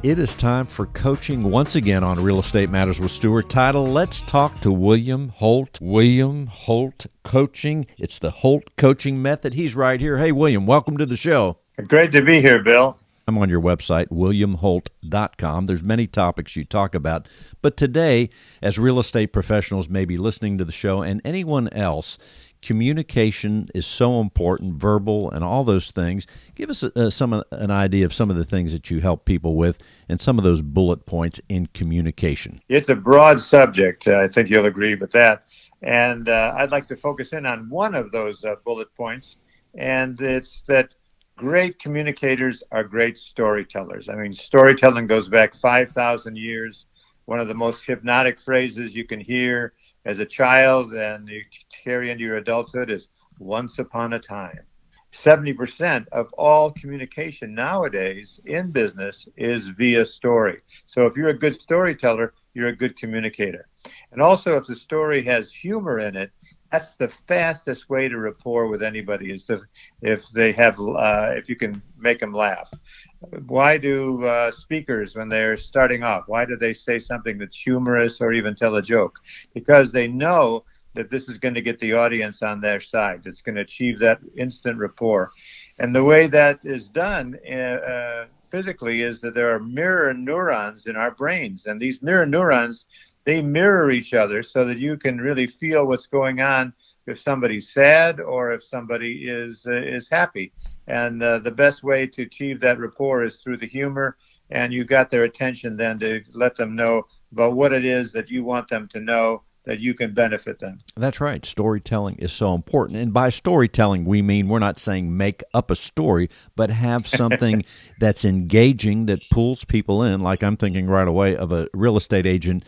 It is time for coaching once again on Real Estate Matters with Stewart Title. Let's talk to William Holt. William Holt Coaching. It's the Holt Coaching Method. He's right here. Hey, William, welcome to the show. Great to be here, Bill. I'm on your website, williamholt.com. There's many topics you talk about, but today, as real estate professionals may be listening to the show and anyone else, communication is so important, verbal and all those things. Give us an idea of some of the things that you help people with and some of those bullet points in communication. It's a broad subject. I think you'll agree with that. And I'd like to focus in on one of those bullet points, and it's that great communicators are great storytellers. I mean, storytelling goes back 5,000 years. One of the most hypnotic phrases you can hear as a child and you carry into your adulthood is once upon a time. 70% of all communication nowadays in business is via story. So if you're a good storyteller, you're a good communicator. And also if the story has humor in it, that's the fastest way to rapport with anybody is if you can make them laugh. Why do speakers, when they're starting off, why do they say something that's humorous or even tell a joke? Because they know that this is going to get the audience on their side. It's going to achieve that instant rapport. And the way that is done physically is that there are mirror neurons in our brains. And these mirror neurons, they mirror each other so that you can really feel what's going on if somebody's sad or if somebody is happy. And the best way to achieve that rapport is through the humor. And you got their attention then to let them know about what it is that you want them to know, that you can benefit them. That's right. Storytelling is so important. And by storytelling, we mean we're not saying make up a story, but have something that's engaging, that pulls people in. Like I'm thinking right away of a real estate agent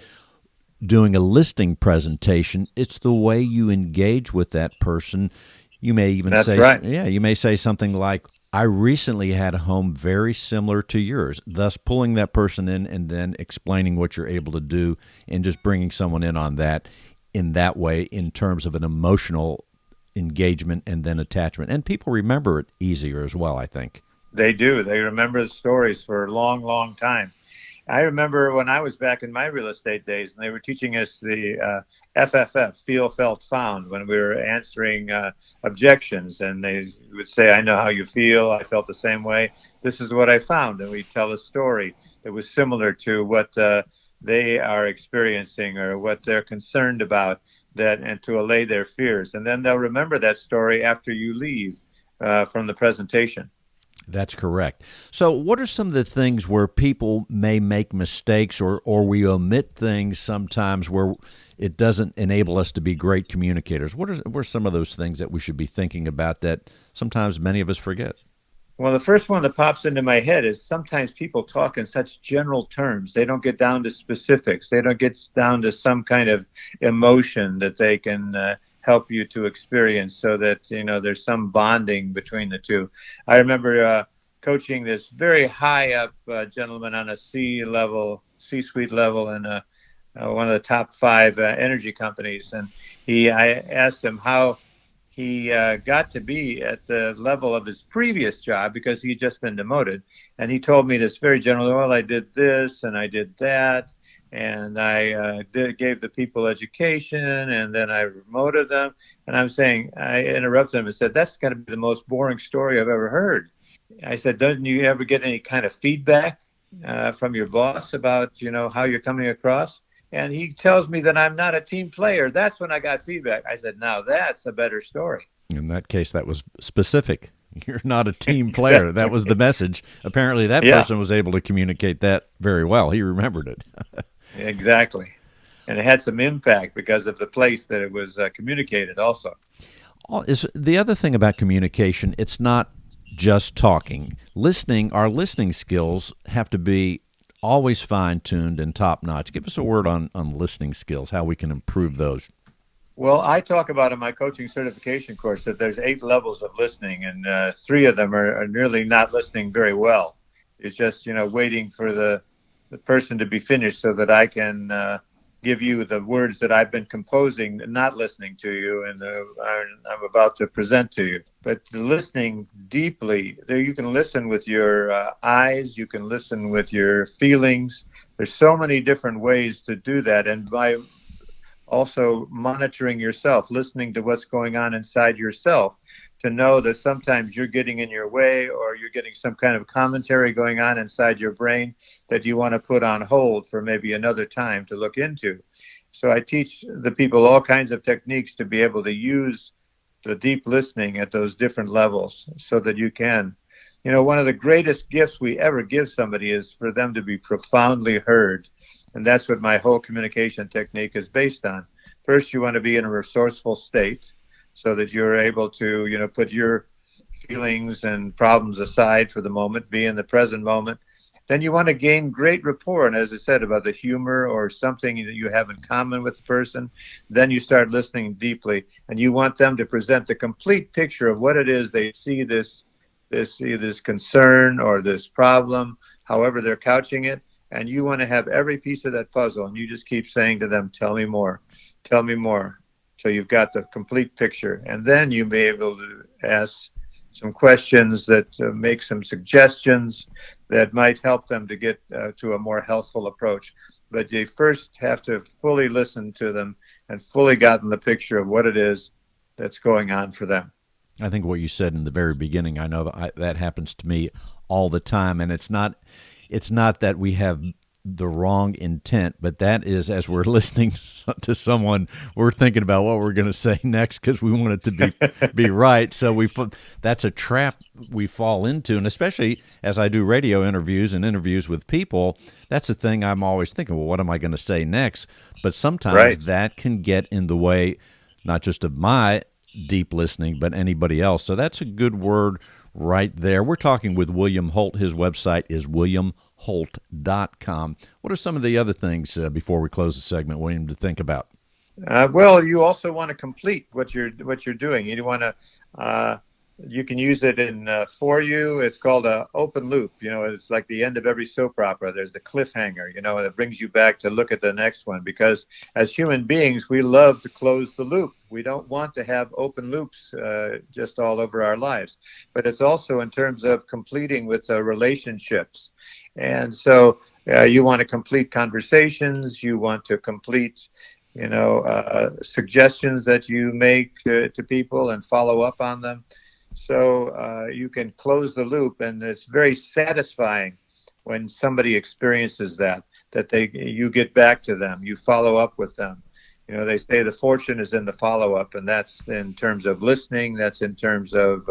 doing a listing presentation. It's the way you engage with that person. You may even That's say, right. you may say something like, I recently had a home very similar to yours, thus pulling that person in and then explaining what you're able to do and just bringing someone in on that in that way in terms of an emotional engagement and then attachment. And people remember it easier as well, I think. They do. They remember the stories for a long, long time. I remember when I was back in my real estate days, and they were teaching us the FFF, feel, felt, found, when we were answering objections. And they would say, I know how you feel. I felt the same way. This is what I found. And we tell a story that was similar to what they are experiencing or what they're concerned about, that, and to allay their fears. And then they'll remember that story after you leave from the presentation. That's correct. So what are some of the things where people may make mistakes or we omit things sometimes where it doesn't enable us to be great communicators? What are some of those things that we should be thinking about that sometimes many of us forget? Well, the first one that pops into my head is sometimes people talk in such general terms. They don't get down to specifics. They don't get down to some kind of emotion that they can help you to experience so that, there's some bonding between the two. I remember coaching this very high up gentleman on a C-suite level in one of the top five energy companies. And I asked him how he got to be at the level of his previous job because he'd just been demoted. And he told me this very generally, well, I did this and I did that. And I gave the people education and then I promoted them. And I interrupted him and said, that's got to be the most boring story I've ever heard. I said, don't you ever get any kind of feedback from your boss about, how you're coming across? And he tells me that I'm not a team player. That's when I got feedback. I said, now that's a better story. In that case, that was specific. You're not a team player. That was the message. Apparently, that Yeah, person was able to communicate that very well. He remembered it. exactly. And it had some impact because of the place that it was communicated also. Is the other thing about communication, it's not just talking. Our listening skills have to be always fine-tuned and top-notch. Give us a word on listening skills, how we can improve those. Well, I talk about in my coaching certification course that there's 8 levels of listening, and 3 of them are nearly not listening very well. It's just, waiting for the person to be finished so that I can give you the words that I've been composing, not listening to you, and I'm about to present to you. But listening deeply, there you can listen with your eyes, you can listen with your feelings. There's so many different ways to do that, and by also monitoring yourself, listening to what's going on inside yourself, to know that sometimes you're getting in your way or you're getting some kind of commentary going on inside your brain that you want to put on hold for maybe another time to look into. So I teach the people all kinds of techniques to be able to use the deep listening at those different levels so that you can. One of the greatest gifts we ever give somebody is for them to be profoundly heard. And that's what my whole communication technique is based on. First, you want to be in a resourceful state so that you're able to, put your feelings and problems aside for the moment, be in the present moment. Then you want to gain great rapport. And as I said about the humor or something that you have in common with the person, then you start listening deeply. And you want them to present the complete picture of what it is they see this concern or this problem, however they're couching it. And you want to have every piece of that puzzle. And you just keep saying to them, tell me more, tell me more. So you've got the complete picture. And then you may be able to ask some questions that make some suggestions that might help them to get to a more healthful approach. But you first have to fully listen to them and fully gotten the picture of what it is that's going on for them. I think what you said in the very beginning, I know that happens to me all the time, and it's not that we have the wrong intent, but that is, as we're listening to someone, we're thinking about what we're going to say next because we want it to be right. So that's a trap we fall into, and especially as I do radio interviews and interviews with people, that's the thing I'm always thinking, well, what am I going to say next? But sometimes that can get in the way, not just of my deep listening, but anybody else. So that's a good word right there. We're talking with William Holt. His website is williamholt.com. What are some of the other things before we close the segment, William, to think about? Well, you also want to complete what you're doing. You want to you can use it in for you. It's called a open loop. It's like the end of every soap opera. There's the cliffhanger. That brings you back to look at the next one. Because as human beings, we love to close the loop. We don't want to have open loops just all over our lives. But it's also in terms of completing with relationships. And so you want to complete conversations. You want to complete suggestions that you make to people and follow up on them. So you can close the loop, and it's very satisfying when somebody experiences that you get back to them, you follow up with them. They say the fortune is in the follow-up, and that's in terms of listening, that's in terms of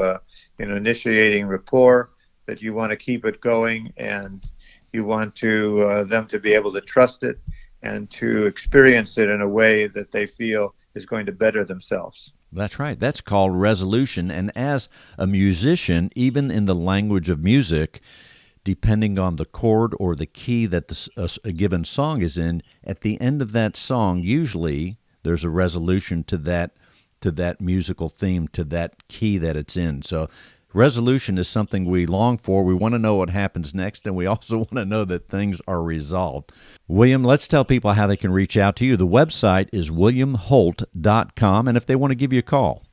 initiating rapport, that you want to keep it going, and you want to them to be able to trust it and to experience it in a way that they feel is going to better themselves. That's right. That's called resolution. And as a musician, even in the language of music, depending on the chord or the key that a given song is in, at the end of that song, usually there's a resolution to that musical theme, to that key that it's in. So resolution is something we long for. We want to know what happens next, and we also want to know that things are resolved. William, let's tell people how they can reach out to you. The website is williamholt.com, and if they want to give you a call.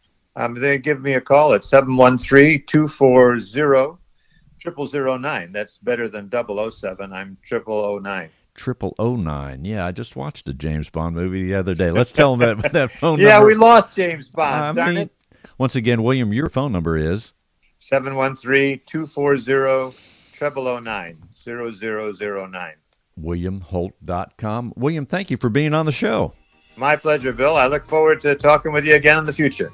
They give me a call at 713-240-0009. That's better than 007. I'm 0009. 0009. Yeah, I just watched a James Bond movie the other day. Let's tell them that phone number. Yeah, we lost James Bond, darn it. Once again, William, your phone number is? 713-240-0009, 0009. WilliamHolt.com. William, thank you for being on the show. My pleasure, Bill. I look forward to talking with you again in the future.